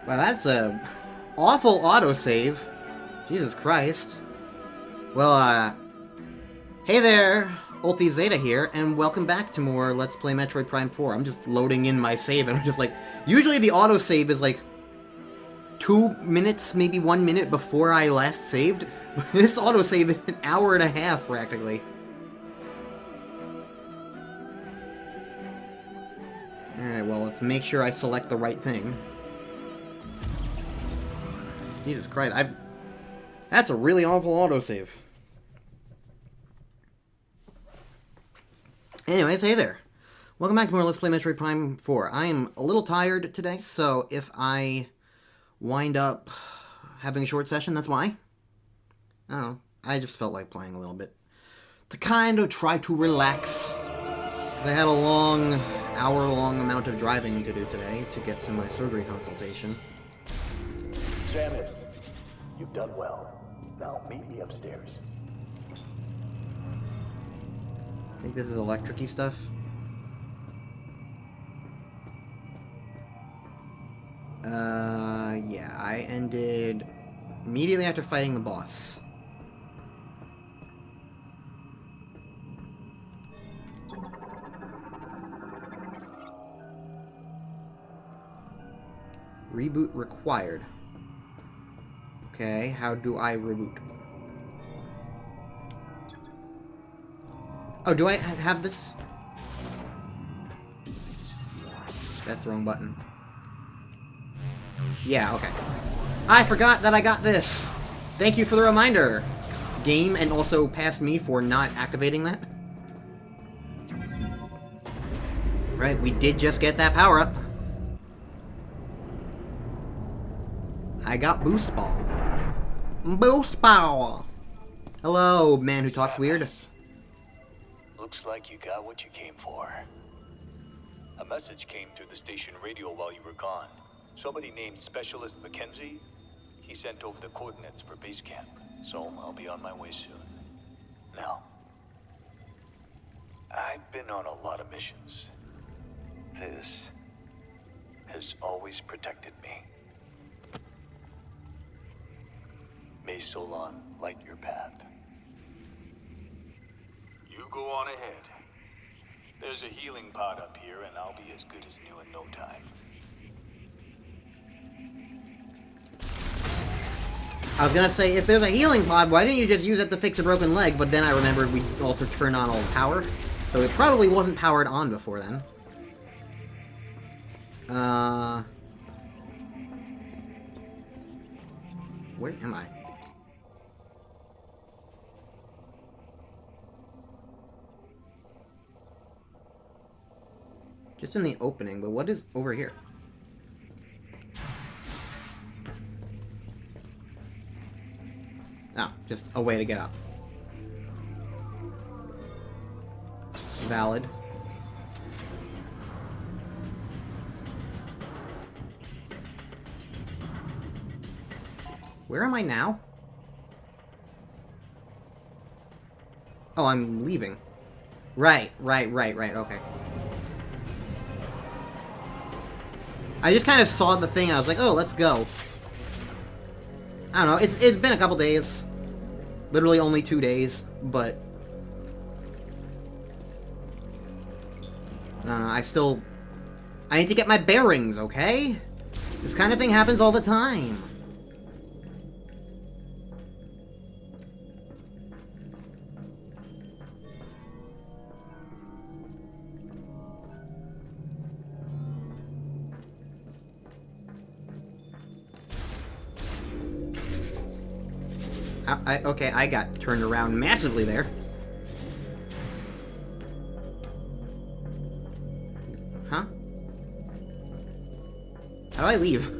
Wow, that's a awful autosave. Jesus Christ. Well, hey there, Ulti Zeta here, and welcome back to more Let's Play Metroid Prime 4. I'm just loading in my save, and I'm just like, usually the autosave is like 2 minutes, maybe 1 minute before I last saved. But this autosave is an hour and a half, practically. Alright, well, let's make sure I select the right thing. Jesus Christ, that's a really awful autosave. Anyways, hey there. Welcome back to more Let's Play Metroid Prime 4. I am a little tired today, so if I wind up having a short session, that's why. I don't know. I just felt like playing a little bit. To kind of try to relax. I had a long, hour-long amount of driving to do today to get to my surgery consultation. Samus, you've done well. Now meet me upstairs. I think this is electric-y stuff. Yeah, I ended immediately after fighting the boss. Reboot required. Okay, how do I reboot? Oh, do I have this? That's the wrong button. Yeah, okay. I forgot that I got this! Thank you for the reminder, game, and also past me for not activating that. Right, we did just get that power-up. I got Boost Ball. Boost Ball! Hello, man who talks weird. Looks like you got what you came for. A message came through the station radio while you were gone. Somebody named Specialist Mackenzie, he sent over the coordinates for base camp, so I'll be on my way soon. Now, I've been on a lot of missions. This has always protected me. May Solon light your path. You go on ahead. There's a healing pod up here, and I'll be as good as new in no time. I was gonna say, if there's a healing pod, why didn't you just use it to fix a broken leg? But then I remembered we also turned on all the power. So it probably wasn't powered on before then. Where am I? Just in the opening, but what is over here? Oh, just a way to get up. Valid. Where am I now? Oh, I'm leaving. Right, okay. I just kind of saw the thing and I was like, oh, let's go. I don't know, it's been a couple days. Literally only 2 days, but... I don't know, I need to get my bearings, okay? This kind of thing happens all the time. Okay, I got turned around massively there. Huh? How do I leave?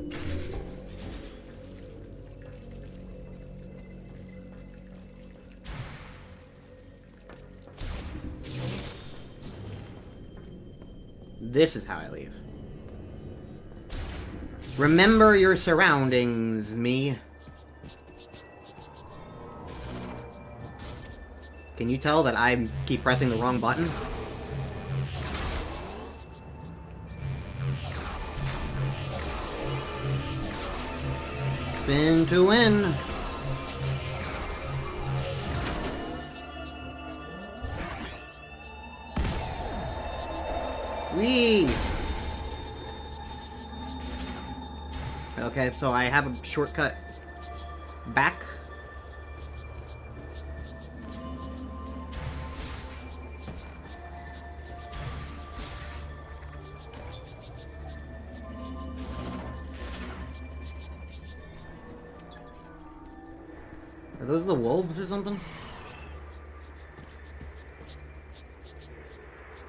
This is how I leave. Remember your surroundings, me. Can you tell that I keep pressing the wrong button? Spin to win. Whee! Okay, so I have a shortcut back. Are those the wolves or something?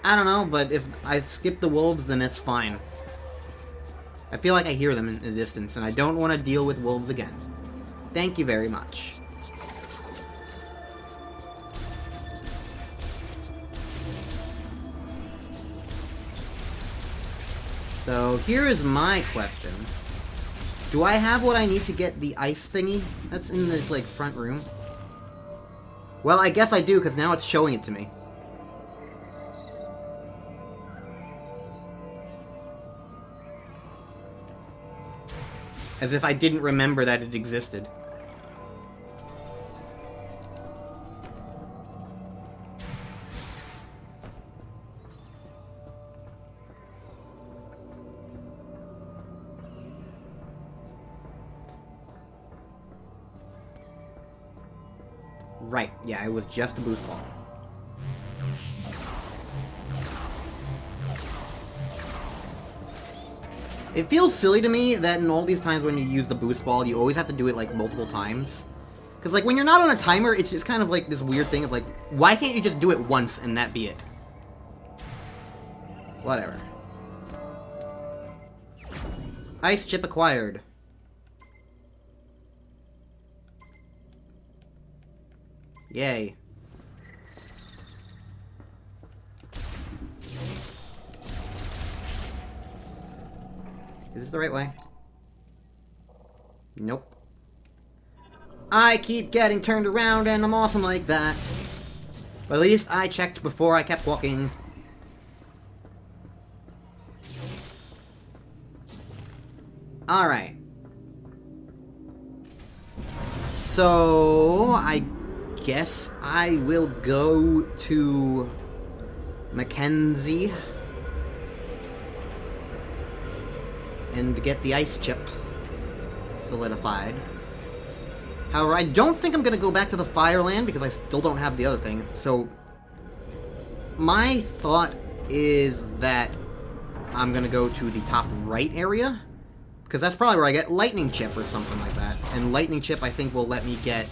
I don't know, but if I skip the wolves, then it's fine. I feel like I hear them in the distance, and I don't want to deal with wolves again. Thank you very much. So, here is my question. Do I have what I need to get the ice thingy that's in this, like, front room? Well, I guess I do, because now it's showing it to me. As if I didn't remember that it existed. Right, yeah, it was just a boost ball. It feels silly to me that in all these times when you use the boost ball, you always have to do it, like, multiple times. Because, like, when you're not on a timer, it's just kind of like this weird thing of, like, why can't you just do it once and that be it? Whatever. Ice chip acquired. Yay. Is this the right way? Nope. I keep getting turned around and I'm awesome like that. But at least I checked before I kept walking. Alright. So, I guess I will go to Mackenzie and get the ice chip solidified. However, I don't think I'm going to go back to the Fireland because I still don't have the other thing. So, my thought is that I'm going to go to the top right area, because that's probably where I get Lightning Chip or something like that. And Lightning Chip, I think, will let me get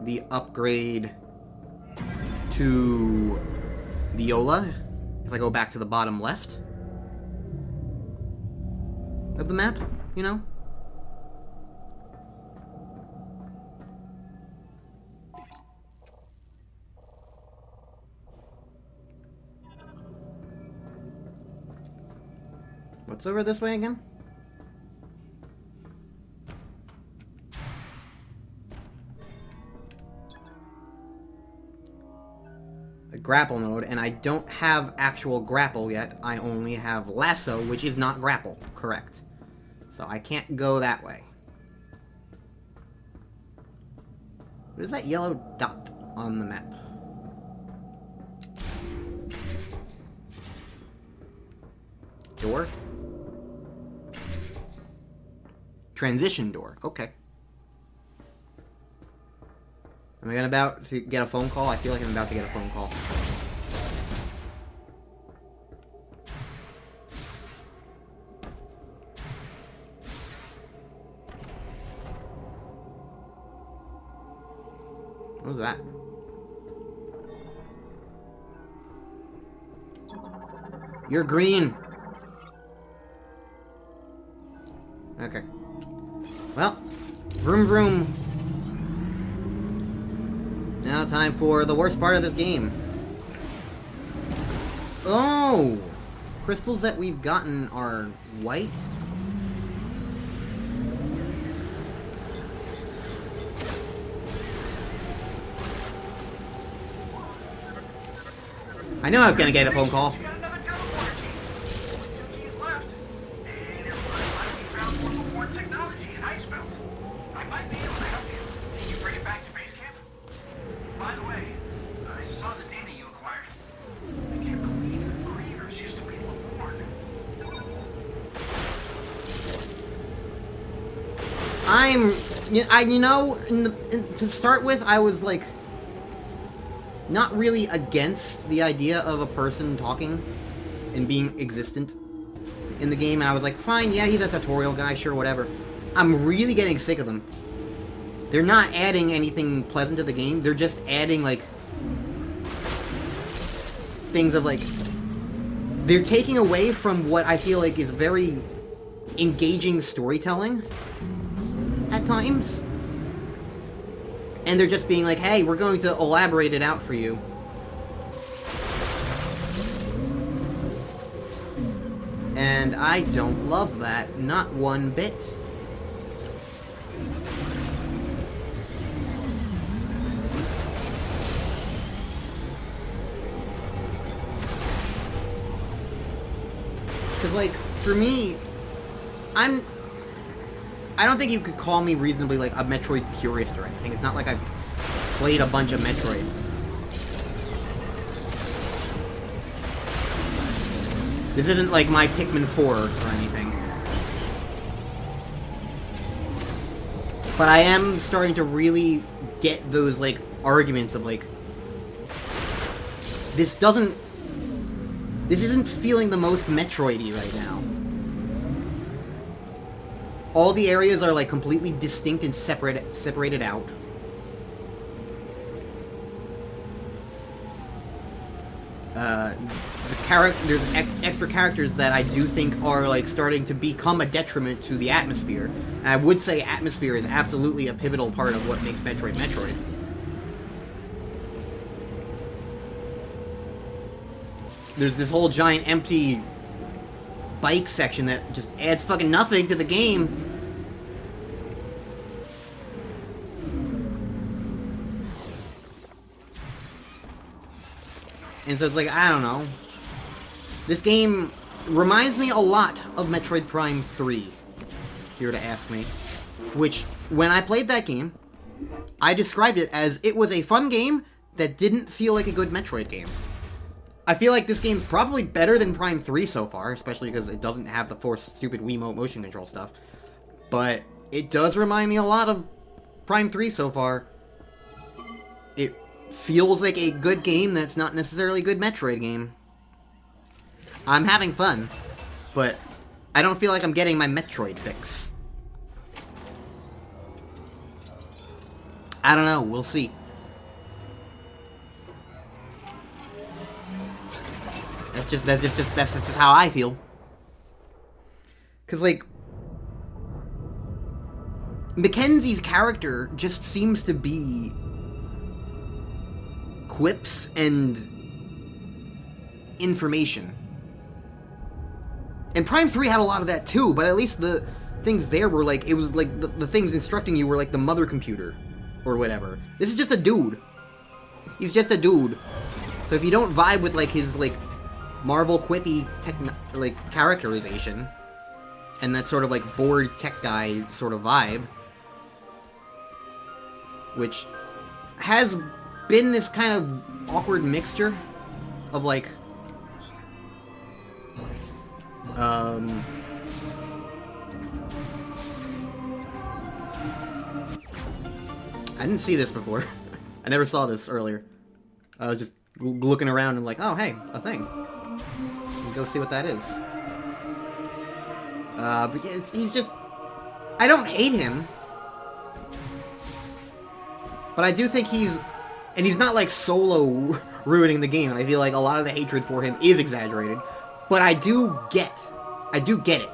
the upgrade to Viola if I go back to the bottom left of the map, you know? What's over this way again? A grapple mode, and I don't have actual grapple yet. I only have lasso, which is not grapple, correct. So I can't go that way. What is that yellow dot on the map? Door? Transition door. Okay. Am I about to get a phone call? I feel like I'm about to get a phone call. What was that? You're green. Okay. Well, vroom vroom. Now time for the worst part of this game. Oh! Crystals that we've gotten are white? I knew I was gonna get a phone call. downturn technology in Icebelt. I might be able to help you. Can you bring it back to base camp? By the way, I saw the data you acquired. I can't believe the grievers used to be Leborn. To start with, I was like, not really against the idea of a person talking and being existent in the game, and I was like, fine, yeah, he's a tutorial guy, sure, whatever. I'm really getting sick of them. They're not adding anything pleasant to the game, they're just adding, like, things of, like, they're taking away from what I feel like is very engaging storytelling at times. And they're just being like, hey, we're going to elaborate it out for you. And I don't love that, not one bit. Because, like, for me, I don't think you could call me reasonably, like, a Metroid purist or anything. It's not like I've played a bunch of Metroid. This isn't like my Pikmin 4 or anything. But I am starting to really get those, like, arguments of, like, this isn't feeling the most Metroid-y right now. All the areas are, like, completely distinct and separated out. There's extra characters that I do think are, like, starting to become a detriment to the atmosphere. And I would say atmosphere is absolutely a pivotal part of what makes Metroid Metroid. There's this whole giant empty bike section that just adds fucking nothing to the game. And so it's like, I don't know. This game reminds me a lot of Metroid Prime 3, if you were to ask me. Which, when I played that game, I described it as it was a fun game that didn't feel like a good Metroid game. I feel like this game's probably better than Prime 3 so far, especially because it doesn't have the forced stupid Wiimote motion control stuff. But it does remind me a lot of Prime 3 so far. It feels like a good game that's not necessarily a good Metroid game. I'm having fun, but I don't feel like I'm getting my Metroid fix. I don't know, we'll see. That's just how I feel. Cause, like, Mackenzie's character just seems to be quips and information. And Prime 3 had a lot of that too, but at least the things there were like, it was like the things instructing you were like the mother computer or whatever. This is just a dude. He's just a dude. So if you don't vibe with like his like Marvel quippy characterization and that sort of like bored tech guy sort of vibe, which has been this kind of awkward mixture of like I didn't see this before. I never saw this earlier. I was just looking around and like, oh hey, a thing. Go see what that is. But yeah, he's just... I don't hate him. But I do think he's... And he's not like solo ruining the game, and I feel like a lot of the hatred for him is exaggerated. But I do get it.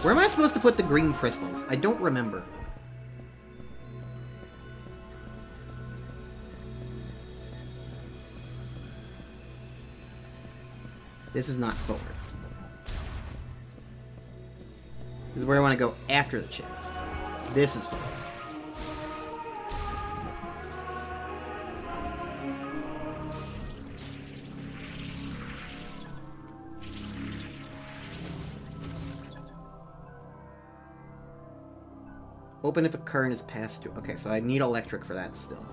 Where am I supposed to put the green crystals? I don't remember. This is not forward. This is where I want to go after the chip. This is forward. Open if a current is passed to... Okay, so I need electric for that still.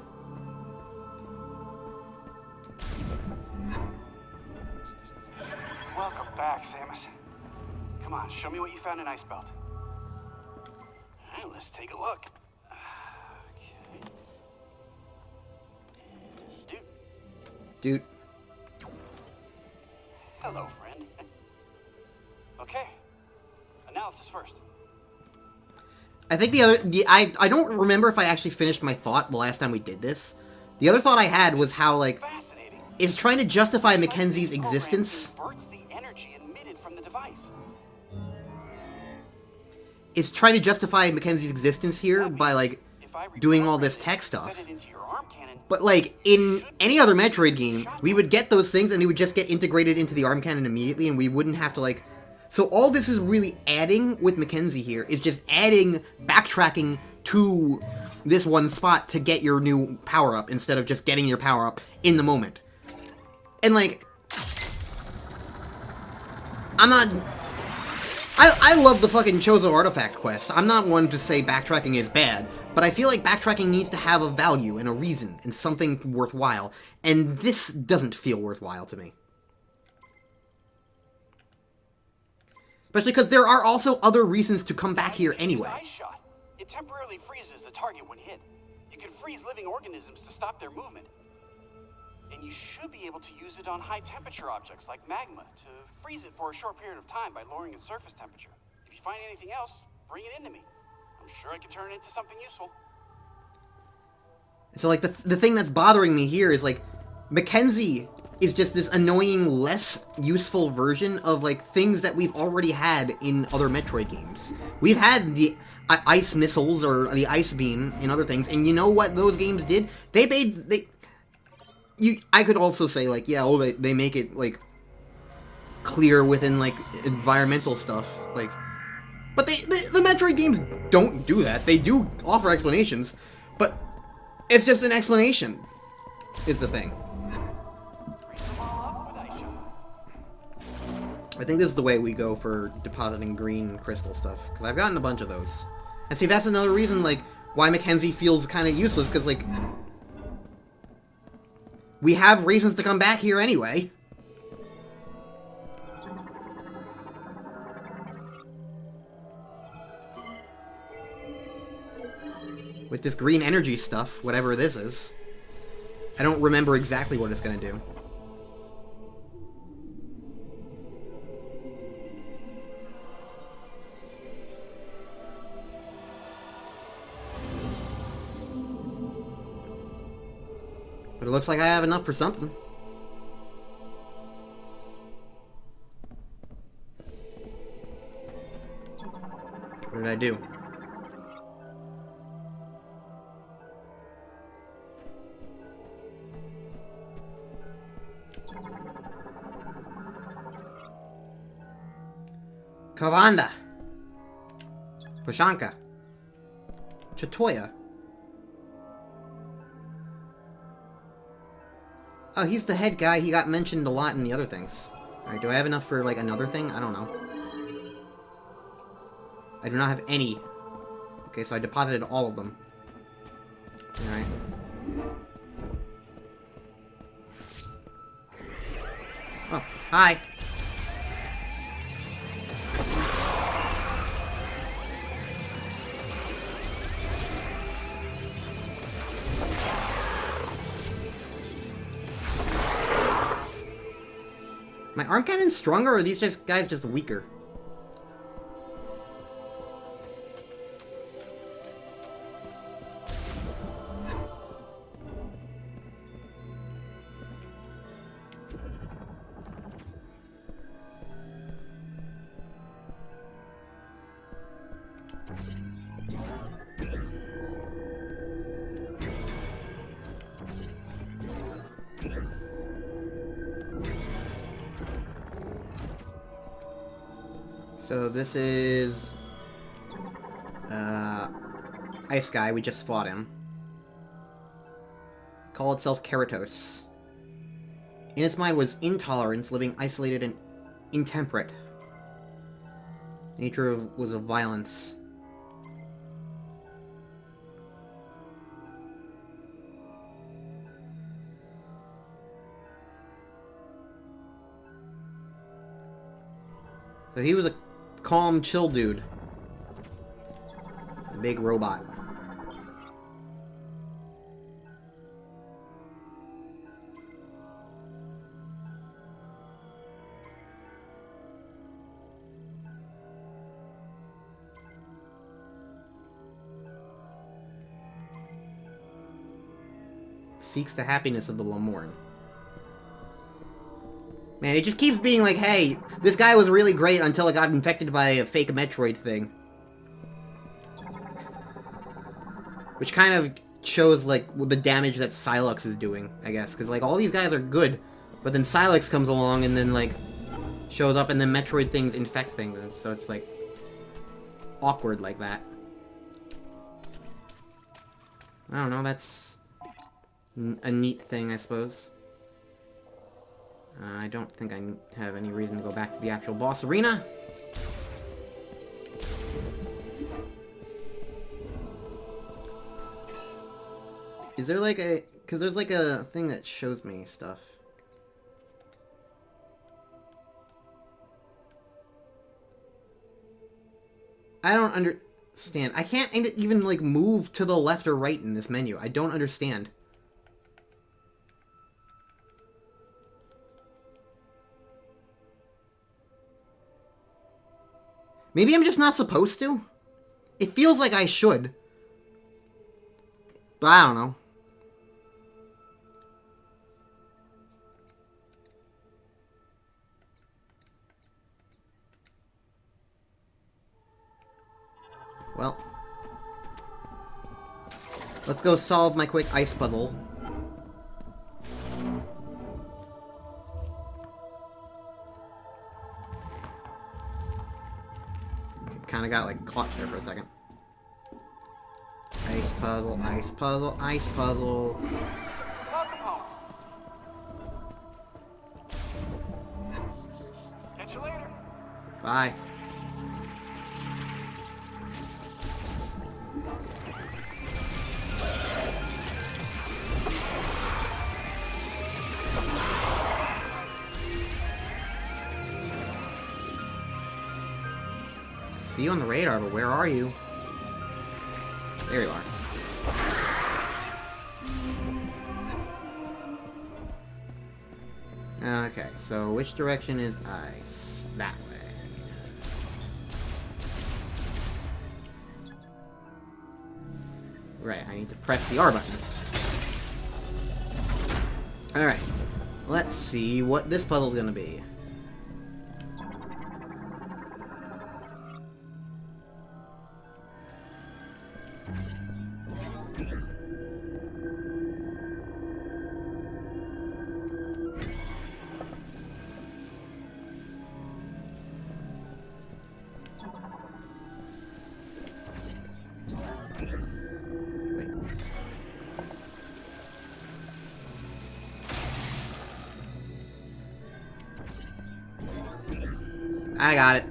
Welcome back, Samus. Come on, show me what you found in Icebelt. Alright, let's take a look. Okay. Dude. Hello, friend. Okay. Analysis first. I think I don't remember if I actually finished my thought the last time we did this. The other thought I had was how, like, Fascinating. it's trying to justify Mackenzie's existence. Converts the energy emitted from the device. It's trying to justify Mackenzie's existence here by, like, doing all this tech stuff. But, like, in any other Metroid game, we would get those things and they would just get integrated into the arm cannon immediately and we wouldn't have to, like... So all this is really adding with Mackenzie here is just adding backtracking to this one spot to get your new power-up instead of just getting your power-up in the moment. And, like... I'm not... I love the fucking Chozo Artifact quest. I'm not one to say backtracking is bad, but I feel like backtracking needs to have a value and a reason and something worthwhile, and this doesn't feel worthwhile to me. Especially because there are also other reasons to come back here anyway. Ice shot. It temporarily freezes the target when hit. You can freeze living organisms to stop their movement. And you should be able to use it on high-temperature objects like magma to freeze it for a short period of time by lowering its surface temperature. If you find anything else, bring it into me. I'm sure I can turn it into something useful. So, like, the thing that's bothering me here is, like, Mackenzie is just this annoying, less useful version of, like, things that we've already had in other Metroid games. We've had the ice missiles or the ice beam and other things, and you know what those games did? I could also say, like, yeah, oh, they make it, like, clear within, like, environmental stuff, like... But the Metroid games don't do that. They do offer explanations, but it's just an explanation, is the thing. I think this is the way we go for depositing green crystal stuff, because I've gotten a bunch of those. And see, that's another reason, like, why Mackenzie feels kind of useless, because, like... We have reasons to come back here anyway. With this green energy stuff, whatever this is. I don't remember exactly what it's gonna do. But it looks like I have enough for something. What did I do? Kavanda. Pashanka. Chatoya. Oh, he's the head guy. He got mentioned a lot in the other things. Alright, do I have enough for, like, another thing? I don't know. I do not have any. Okay, so I deposited all of them. Alright. Oh, hi! My arm cannon's stronger, or are these guys just weaker? So this is... Ice Guy, we just fought him. Called itself Keratos. In its mind was intolerance, living isolated and intemperate. Nature was of violence. So he was a calm, chill dude. Big robot. Seeks the happiness of the Lamorn. Man, it just keeps being like, hey, this guy was really great until it got infected by a fake Metroid thing. Which kind of shows, like, the damage that Sylux is doing, I guess. Because, like, all these guys are good, but then Sylux comes along and then, like, shows up and then Metroid things infect things. And so it's, like, awkward like that. I don't know, that's a neat thing, I suppose. I don't think I have any reason to go back to the actual boss arena. Is there like a... Because there's like a thing that shows me stuff. I don't understand. I can't even like move to the left or right in this menu. I don't understand. Maybe I'm just not supposed to? It feels like I should. But I don't know. Well. Let's go solve my quick ice puzzle. Kinda got, like, caught there for a second. Ice puzzle, ice puzzle, ice puzzle. Welcome home. Catch you later. Bye. See you on the radar, but where are you? There you are. Okay, so which direction is ice? That way. Right, I need to press the R button. Alright, let's see what this puzzle's gonna be. I got it.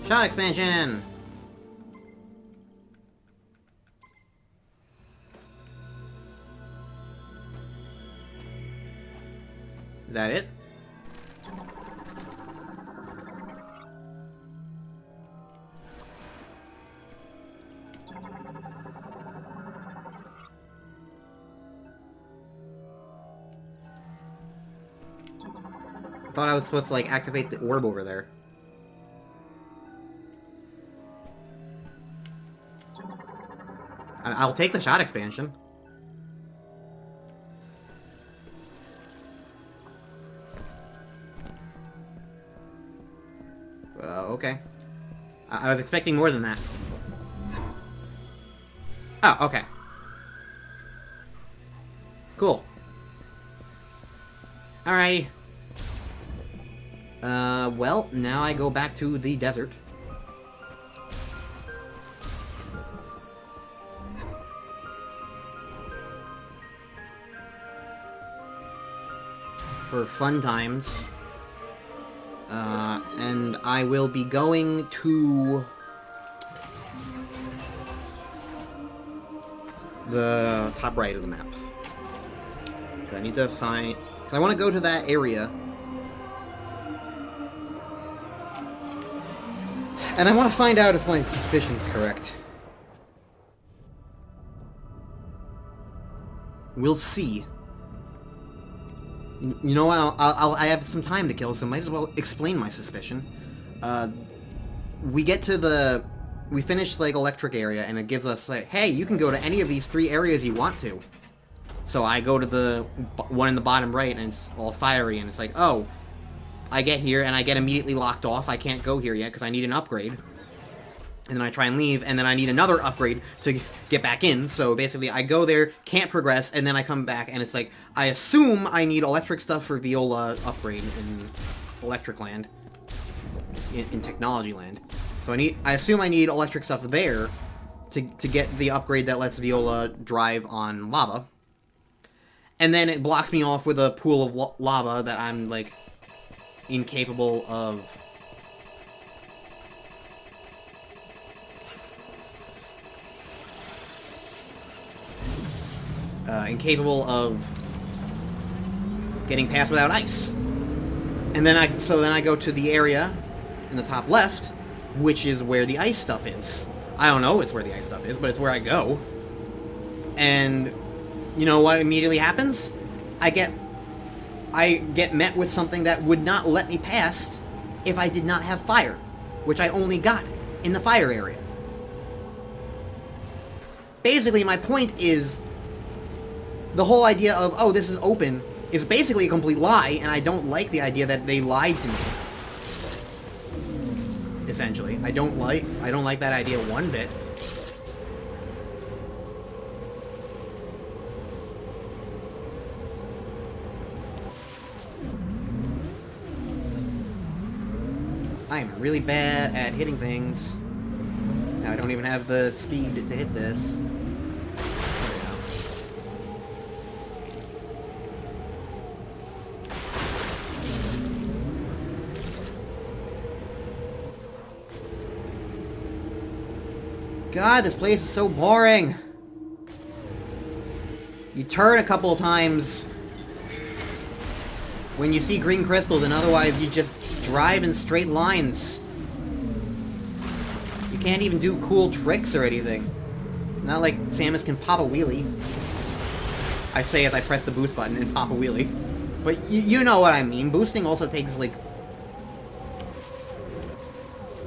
Shot expansion! Is that it? I thought I was supposed to, like, activate the orb over there. I'll take the shot expansion. Okay. I was expecting more than that. Oh, okay. Cool. Alrighty. Well, now I go back to the desert. For fun times. And I will be going to... the top right of the map. I need to find... Because I want to go to that area. And I want to find out if my suspicion's correct. We'll see. You know what? I have some time to kill, so might as well explain my suspicion. We get to the... We finish, like, electric area, and it gives us, like, hey, you can go to any of these 3 areas you want to. So I go to the one in the bottom right, and it's all fiery, and it's like, oh, I get here, and I get immediately locked off. I can't go here yet, because I need an upgrade. And then I try and leave, and then I need another upgrade to get back in. So basically, I go there, can't progress, and then I come back, and it's like, I assume I need electric stuff for Viola upgrade in Electric Land. In Technology Land. So I assume I need electric stuff there to get the upgrade that lets Viola drive on lava. And then it blocks me off with a pool of lava that I'm, like, incapable of... incapable of getting past without ice. And then I go to the area in the top left, which is where the ice stuff is. I don't know it's where the ice stuff is, but it's where I go. And you know what immediately happens? I get met with something that would not let me pass if I did not have fire, which I only got in the fire area. Basically, my point is, the whole idea of, oh, this is open, is basically a complete lie, and I don't like the idea that they lied to me. Essentially. I don't like that idea one bit. I am really bad at hitting things. Now I don't even have the speed to hit this. God, this place is so boring. You turn a couple of times when you see green crystals, and otherwise you just drive in straight lines. You can't even do cool tricks or anything. Not like Samus can pop a wheelie. I say as I press the boost button and pop a wheelie. But you know what I mean. Boosting also takes, like,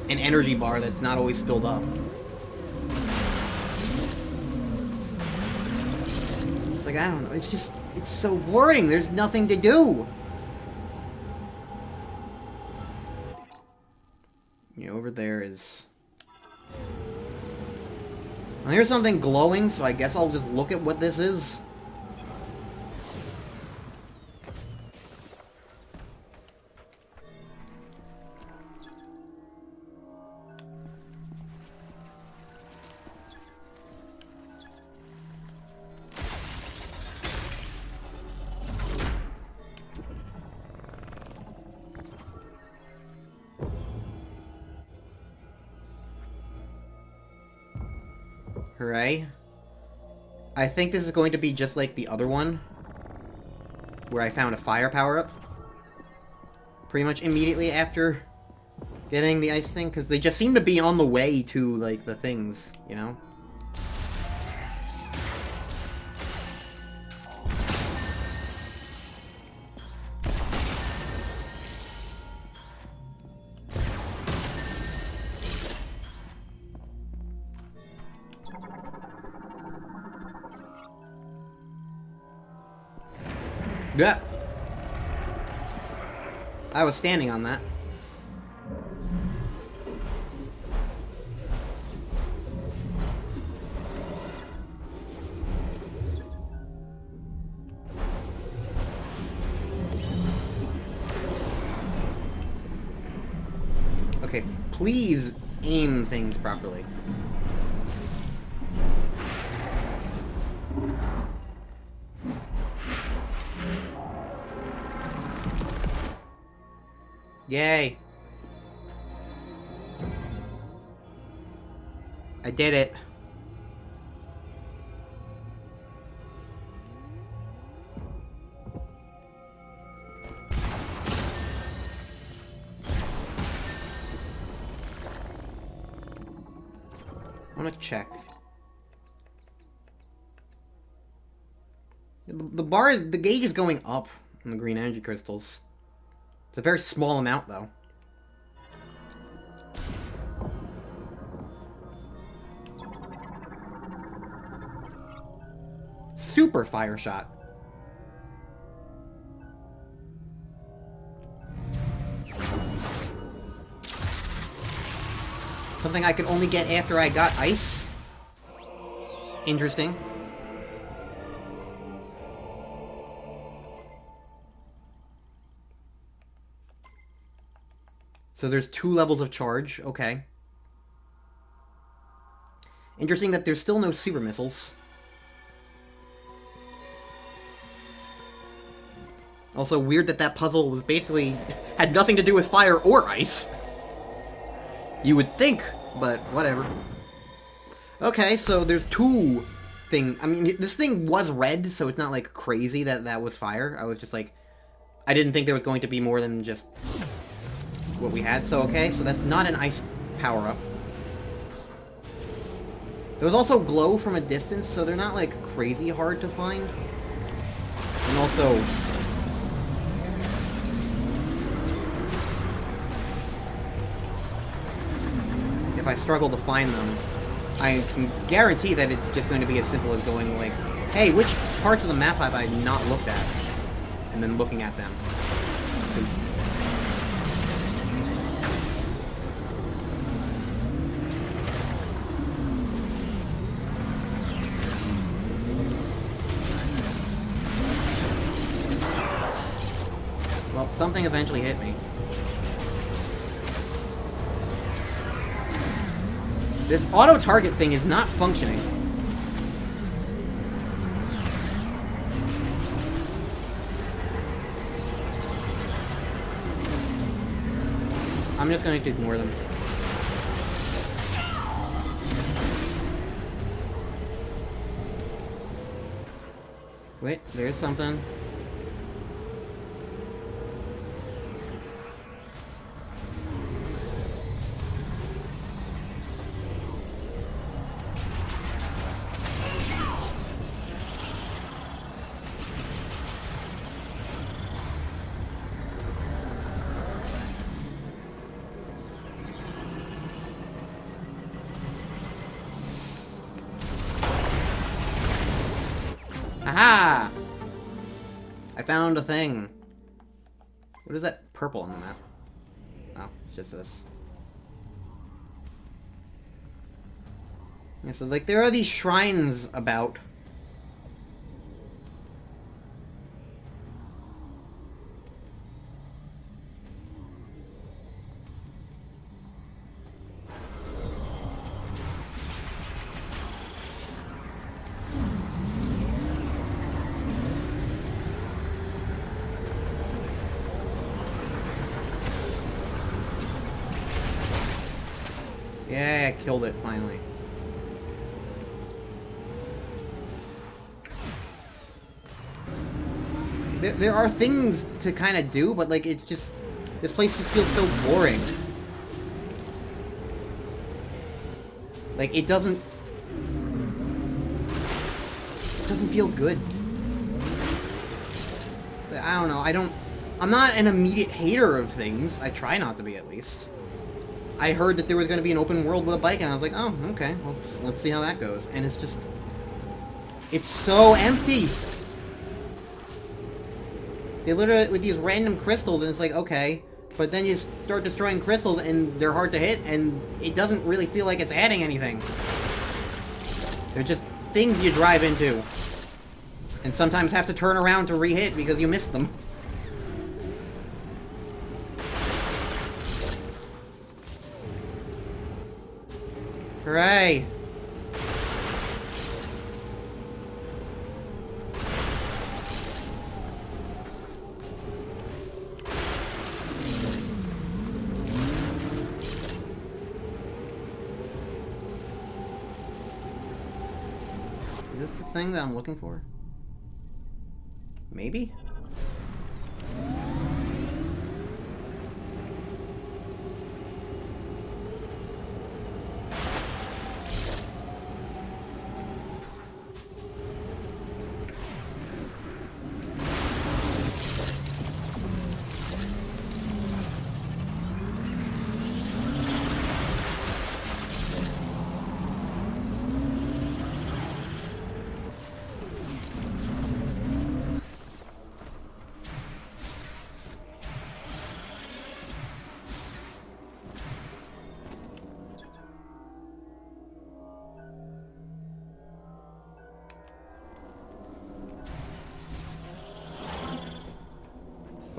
an energy bar that's not always filled up. Like, I don't know, it's just, it's so boring, there's nothing to do! Yeah, over there is... Well, here's something glowing, so I guess I'll just look at what this is. Hooray. I think this is going to be just like the other one, where I found a fire power-up pretty much immediately after getting the ice thing, because they just seem to be on the way to, like, the things, you know? Yeah. I was standing on that. Okay, please aim things properly. Yay. I did it. I want to check. The gauge is going up on the green energy crystals. It's a very small amount, though. Super fire shot. Something I could only get after I got ice. Interesting. So there's 2 levels of charge. Okay. Interesting that there's still no super missiles. Also weird that that puzzle was basically had nothing to do with fire or ice. You would think, but whatever. Okay, so there's 2 things. I mean, this thing was red, so it's not like crazy that that was fire. I was just like, I didn't think there was going to be more than just what we had. So okay, so that's not an ice power-up. There was also glow from a distance, so they're not like crazy hard to find. And also, if I struggle to find them, I can guarantee that it's just going to be as simple as going like, hey, which parts of the map have I not looked at? And then looking at them. Well, something eventually hit me. This auto-target thing is not functioning. I'm just going to ignore them. Wait, there's something. Aha! I found a thing. What is that purple on the map? Oh, it's just this. Yeah, so like there are these shrines about. Yeah, I killed it, finally. There are things to kind of do, but, like, it's just... This place just feels so boring. Like, it doesn't feel good. I don't know, I'm not an immediate hater of things. I try not to be, at least. I heard that there was going to be an open world with a bike, and I was like, oh, okay, let's see how that goes. And it's just... It's so empty! They literally, with these random crystals, and it's like, okay, but then you start destroying crystals, and they're hard to hit, and it doesn't really feel like it's adding anything. They're just things you drive into. And sometimes have to turn around to re-hit because you missed them. Hooray! Is this the thing that I'm looking for? Maybe?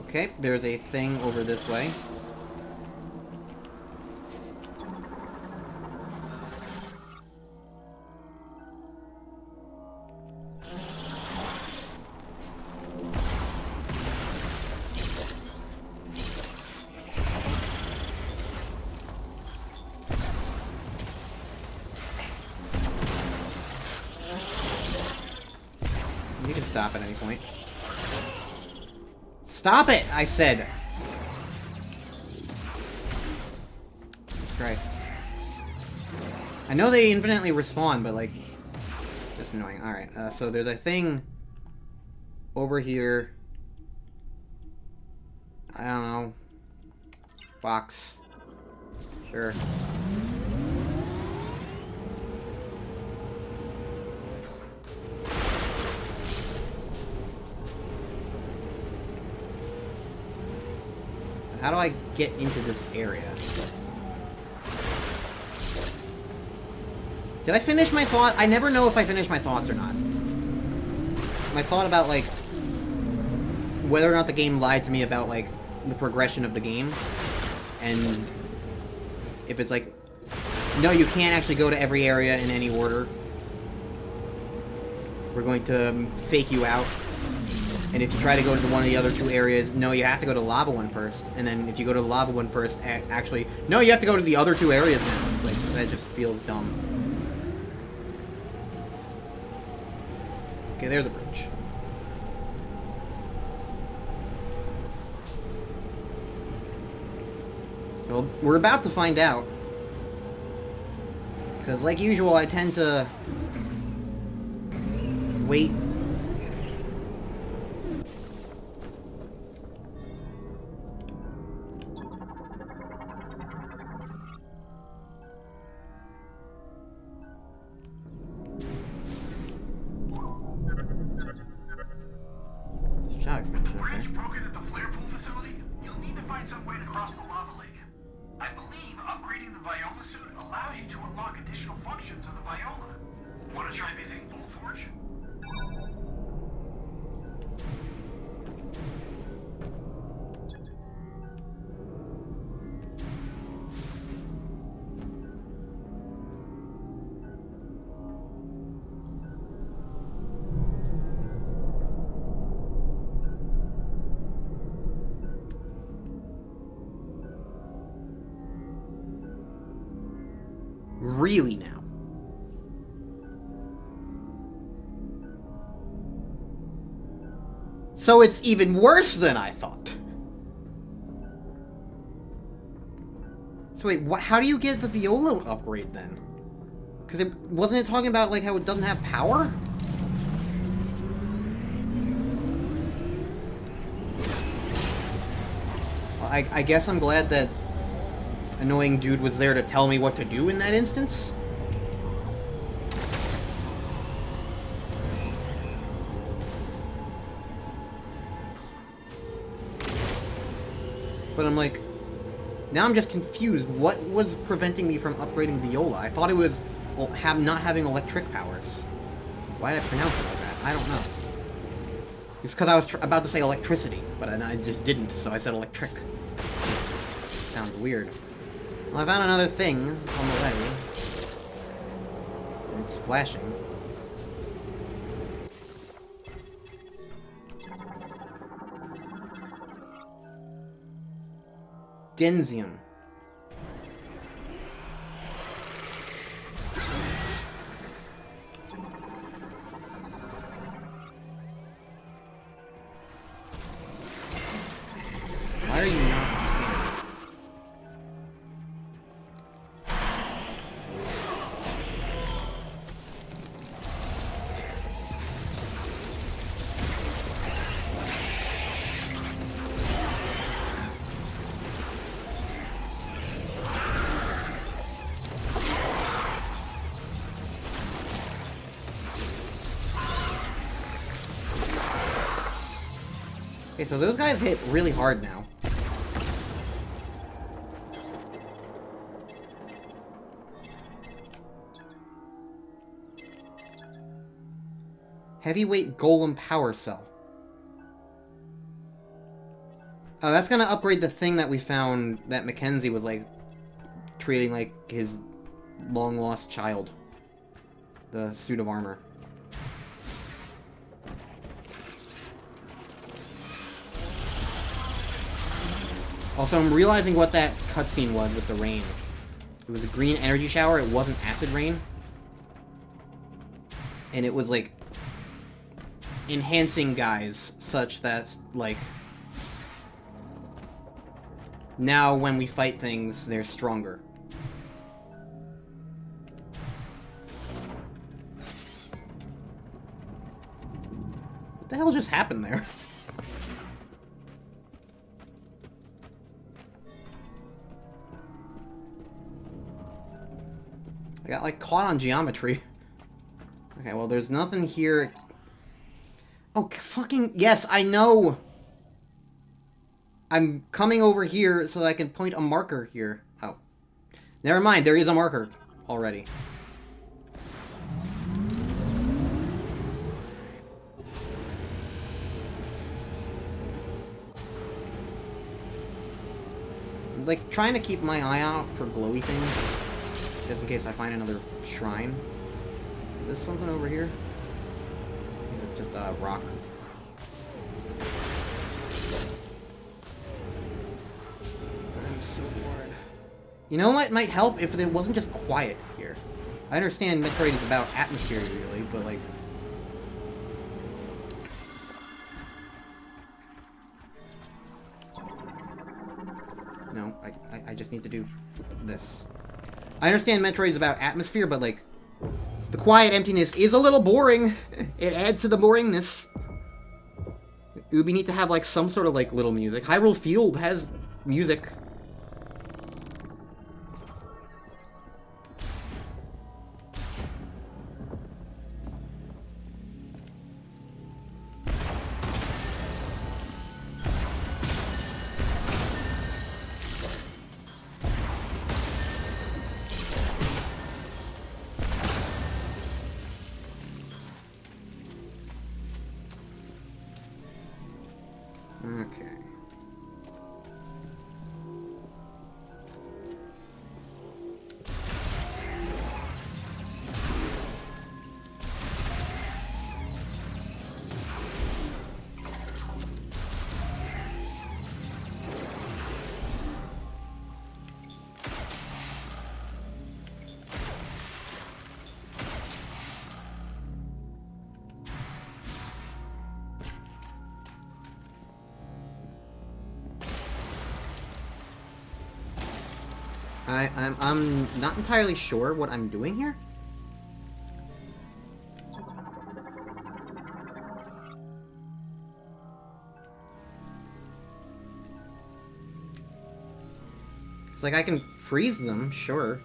Okay, there's a thing over this way. You can stop at any point. Stop it! I said! Christ. I know they infinitely respawn, but like... just annoying. Alright, so there's a thing... over here. I don't know. Box. Sure. How do I get into this area? Did I finish my thought? I never know if I finished my thoughts or not. My thought about, like, whether or not the game lied to me about, like, the progression of the game. And if it's like, no, you can't actually go to every area in any order. We're going to fake you out. And if you try to go to one of the other two areas, no, you have to go to the lava one first. And then if you go to the lava one first, actually, no, you have to go to the other two areas now. It's like, that just feels dumb. Okay, there's a bridge. Well, we're about to find out. Because, like usual, I tend to wait. With the bridge broken at the flare pool facility, you'll need to find some way to cross the lava lake. I believe upgrading the Viola suit allows you to unlock additional functions of the Viola. Want to try visiting Full Forge? Really now. So it's even worse than I thought. So wait, how do you get the Viola upgrade then? Because wasn't it talking about like how it doesn't have power? Well, I guess I'm glad that annoying dude was there to tell me what to do in that instance. But I'm like, now I'm just confused. What was preventing me from upgrading Viola? I thought it was, well, not having electric powers. Why did I pronounce it like that? I don't know. It's because I was about to say electricity, but I just didn't, so I said electric. Sounds weird. Well, I found another thing on the way. And it's flashing. Denzium. Why are you not scanning? Okay, so those guys hit really hard now. Heavyweight Golem Power Cell. Oh, that's gonna upgrade the thing that we found that Mackenzie was, like, treating like his long-lost child. The suit of armor. Also, I'm realizing what that cutscene was with the rain. It was a green energy shower, it wasn't acid rain. And it was, like, enhancing guys such that, like, now when we fight things, they're stronger. What the hell just happened there? I got, like, caught on geometry. Okay, well, there's nothing here. Oh, fucking... Yes, I know! I'm coming over here so that I can point a marker here. Oh. Never mind, there is a marker already. I'm, like, trying to keep my eye out for glowy things. Just in case I find another shrine. Is this something over here? I think it's just a rock. I'm so bored. You know what might help if it wasn't just quiet here? I understand Metroid is about atmosphere, really, but like... No, I just need to do this. I understand Metroid is about atmosphere, but like... The quiet emptiness is a little boring. It adds to the boringness. Ubi need to have like some sort of like little music. Hyrule Field has music. Okay. I'm not entirely sure what I'm doing here. It's like I can freeze them, sure.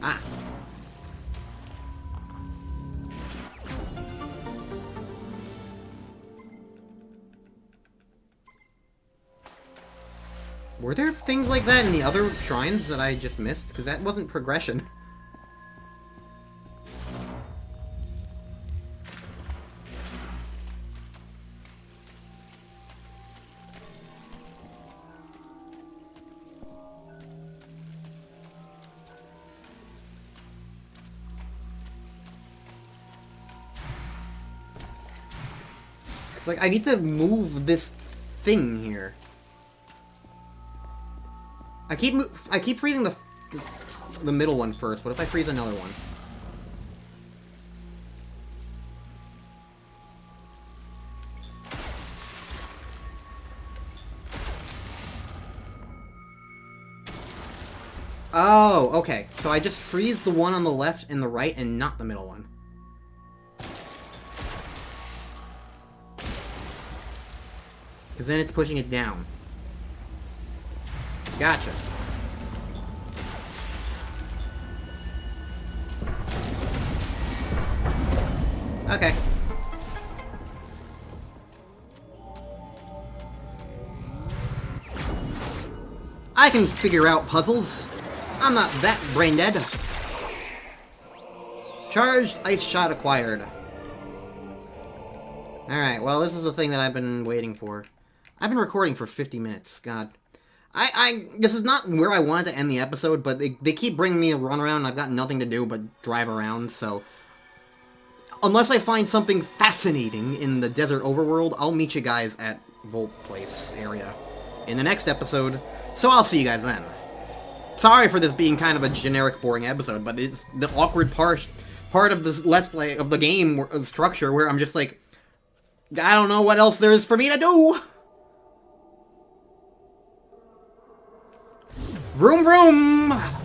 Ah. Were there things like that in the other shrines that I just missed? Because that wasn't progression. It's like I need to move this thing here. I keep freezing the middle one first. What if I freeze another one? Oh, okay. So I just freeze the one on the left and the right and not the middle one. Because then it's pushing it down. Gotcha. Okay. I can figure out puzzles. I'm not that brain dead. Charged ice shot acquired. Alright, well, this is the thing that I've been waiting for. I've been recording for 50 minutes. God. This is not where I wanted to end the episode, but they keep bringing me a runaround, and I've got nothing to do but drive around, so... Unless I find something fascinating in the desert overworld, I'll meet you guys at Volt Place area in the next episode, so I'll see you guys then. Sorry for this being kind of a generic, boring episode, but it's the awkward part of this Let's Play, of the game structure, where I'm just like, I don't know what else there is for me to do! Vroom vroom!